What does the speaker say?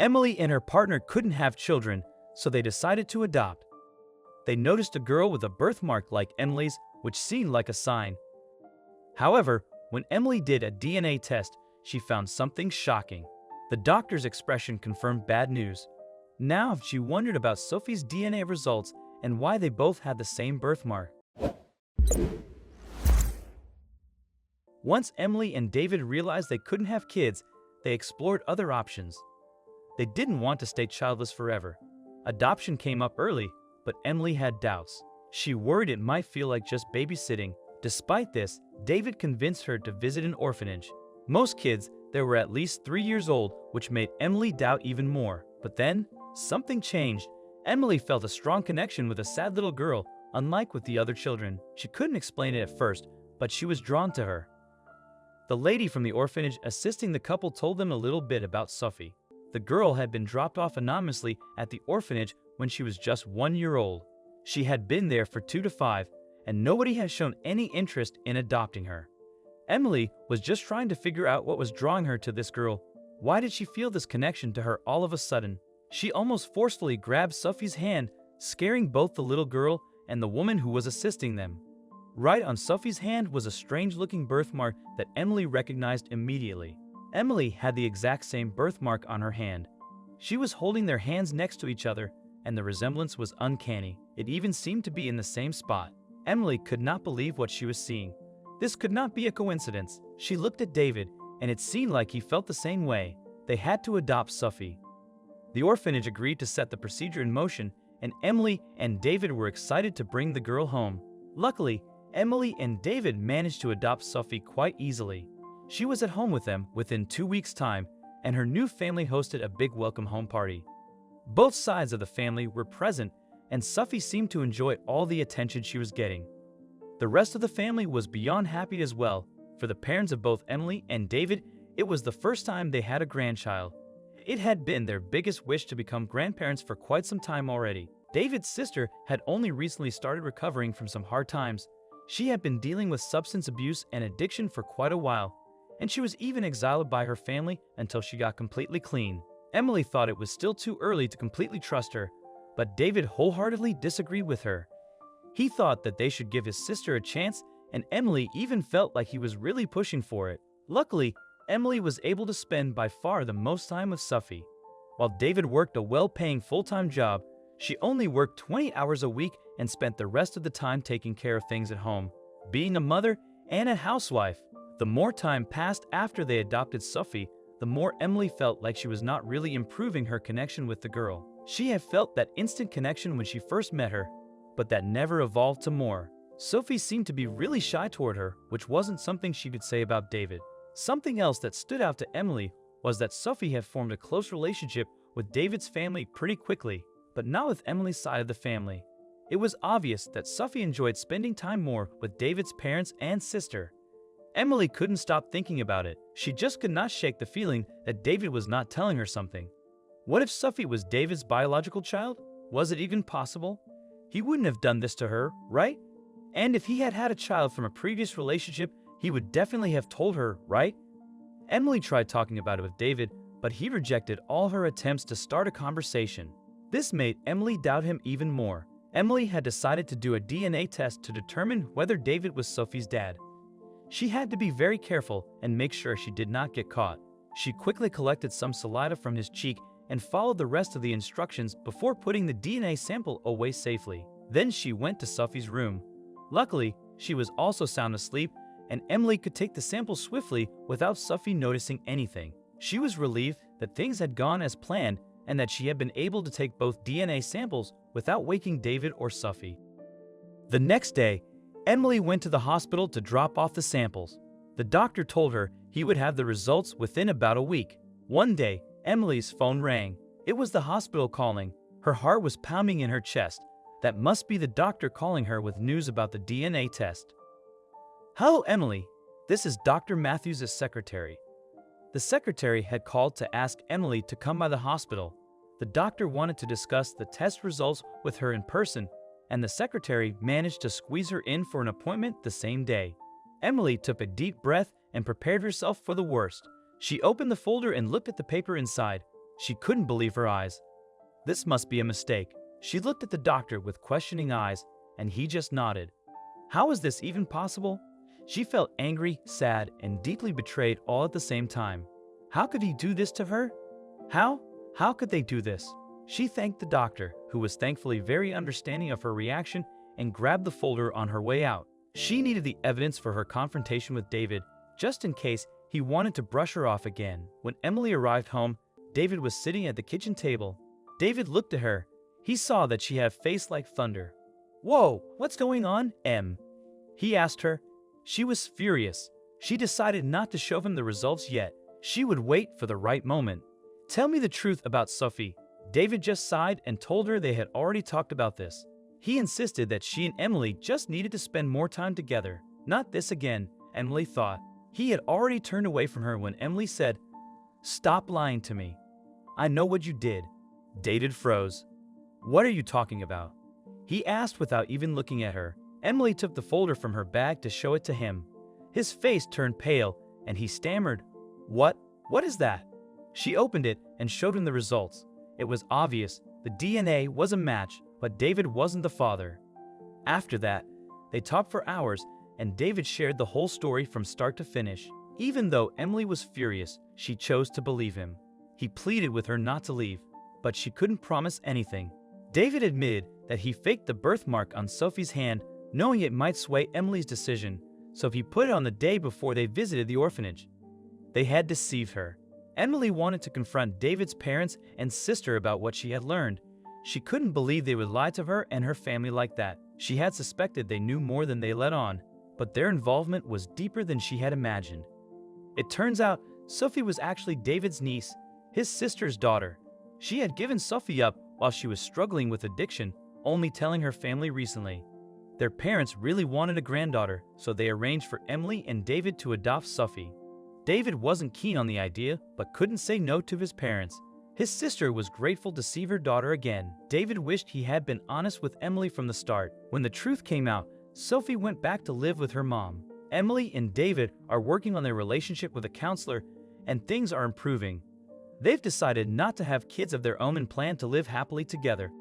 Emily and her partner couldn't have children, so they decided to adopt. They noticed a girl with a birthmark like Emily's, which seemed like a sign. However, when Emily did a DNA test, she found something shocking. The doctor's expression confirmed bad news. Now she wondered about Sophie's DNA results and why they both had the same birthmark. Once Emily and David realized they couldn't have kids, they explored other options. They didn't want to stay childless forever. Adoption came up early, but Emily had doubts. She worried it might feel like just babysitting. Despite this, David convinced her to visit an orphanage. Most kids there were at least 3 years old, which made Emily doubt even more. But then, something changed. Emily felt a strong connection with a sad little girl, unlike with the other children. She couldn't explain it at first, but she was drawn to her. The lady from the orphanage assisting the couple told them a little bit about Sophie. The girl had been dropped off anonymously at the orphanage when she was just 1 year old. She had been there for 2 to 5, and nobody had shown any interest in adopting her. Emily was just trying to figure out what was drawing her to this girl. Why did she feel this connection to her all of a sudden? She almost forcefully grabbed Sophie's hand, scaring both the little girl and the woman who was assisting them. Right on Sophie's hand was a strange-looking birthmark that Emily recognized immediately. Emily had the exact same birthmark on her hand. She was holding their hands next to each other, and the resemblance was uncanny. It even seemed to be in the same spot. Emily could not believe what she was seeing. This could not be a coincidence. She looked at David, and it seemed like he felt the same way. They had to adopt Sophie. The orphanage agreed to set the procedure in motion, and Emily and David were excited to bring the girl home. Luckily, Emily and David managed to adopt Sophie quite easily. She was at home with them within 2 weeks' time, and her new family hosted a big welcome home party. Both sides of the family were present, and Sophie seemed to enjoy all the attention she was getting. The rest of the family was beyond happy as well. For the parents of both Emily and David, it was the first time they had a grandchild. It had been their biggest wish to become grandparents for quite some time already. David's sister had only recently started recovering from some hard times. She had been dealing with substance abuse and addiction for quite a while, and she was even exiled by her family until she got completely clean. Emily thought it was still too early to completely trust her, but David wholeheartedly disagreed with her. He thought that they should give his sister a chance, and Emily even felt like he was really pushing for it. Luckily, Emily was able to spend by far the most time with Sophie. While David worked a well-paying full-time job, she only worked 20 hours a week and spent the rest of the time taking care of things at home, being a mother and a housewife. The more time passed after they adopted Sophie, the more Emily felt like she was not really improving her connection with the girl. She had felt that instant connection when she first met her, but that never evolved to more. Sophie seemed to be really shy toward her, which wasn't something she could say about David. Something else that stood out to Emily was that Sophie had formed a close relationship with David's family pretty quickly, but not with Emily's side of the family. It was obvious that Sophie enjoyed spending time more with David's parents and sister. Emily couldn't stop thinking about it. She just could not shake the feeling that David was not telling her something. What if Sophie was David's biological child? Was it even possible? He wouldn't have done this to her, right? And if he had had a child from a previous relationship, he would definitely have told her, right? Emily tried talking about it with David, but he rejected all her attempts to start a conversation. This made Emily doubt him even more. Emily had decided to do a DNA test to determine whether David was Sophie's dad. She had to be very careful and make sure she did not get caught. She quickly collected some saliva from his cheek and followed the rest of the instructions before putting the DNA sample away safely. Then she went to Sophie's room. Luckily, she was also sound asleep, and Emily could take the sample swiftly without Sophie noticing anything. She was relieved that things had gone as planned and that she had been able to take both DNA samples without waking David or Sophie. The next day, Emily went to the hospital to drop off the samples. The doctor told her he would have the results within about a week. One day, Emily's phone rang. It was the hospital calling. Her heart was pounding in her chest. That must be the doctor calling her with news about the DNA test. "Hello, Emily. This is Dr. Matthews' secretary." The secretary had called to ask Emily to come by the hospital. The doctor wanted to discuss the test results with her in person, and the secretary managed to squeeze her in for an appointment the same day. Emily took a deep breath and prepared herself for the worst. She opened the folder and looked at the paper inside. She couldn't believe her eyes. This must be a mistake. She looked at the doctor with questioning eyes, and he just nodded. How is this even possible? She felt angry, sad, and deeply betrayed all at the same time. How could he do this to her? How could they do this? She thanked the doctor, who was thankfully very understanding of her reaction, and grabbed the folder on her way out. She needed the evidence for her confrontation with David, just in case he wanted to brush her off again. When Emily arrived home, David was sitting at the kitchen table. David looked at her. He saw that she had a face like thunder. "Whoa, what's going on, Em?" he asked her. She was furious. She decided not to show him the results yet. She would wait for the right moment. "Tell me the truth about Sophie." David just sighed and told her they had already talked about this. He insisted that she and Emily just needed to spend more time together. Not this again, Emily thought. He had already turned away from her when Emily said, "Stop lying to me. I know what you did." David froze. "What are you talking about?" he asked without even looking at her. Emily took the folder from her bag to show it to him. His face turned pale, and he stammered, What is that?" She opened it and showed him the results. It was obvious. The DNA was a match, but David wasn't the father. After that, they talked for hours, and David shared the whole story from start to finish. Even though Emily was furious, she chose to believe him. He pleaded with her not to leave, but she couldn't promise anything. David admitted that he faked the birthmark on Sophie's hand, knowing it might sway Emily's decision, so he put it on the day before they visited the orphanage. They had deceived her. Emily wanted to confront David's parents and sister about what she had learned. She couldn't believe they would lie to her and her family like that. She had suspected they knew more than they let on, but their involvement was deeper than she had imagined. It turns out Sophie was actually David's niece, his sister's daughter. She had given Sophie up while she was struggling with addiction, only telling her family recently. Their parents really wanted a granddaughter, so they arranged for Emily and David to adopt Sophie. David wasn't keen on the idea, but couldn't say no to his parents. His sister was grateful to see her daughter again. David wished he had been honest with Emily from the start. When the truth came out, Sophie went back to live with her mom. Emily and David are working on their relationship with a counselor, and things are improving. They've decided not to have kids of their own and plan to live happily together.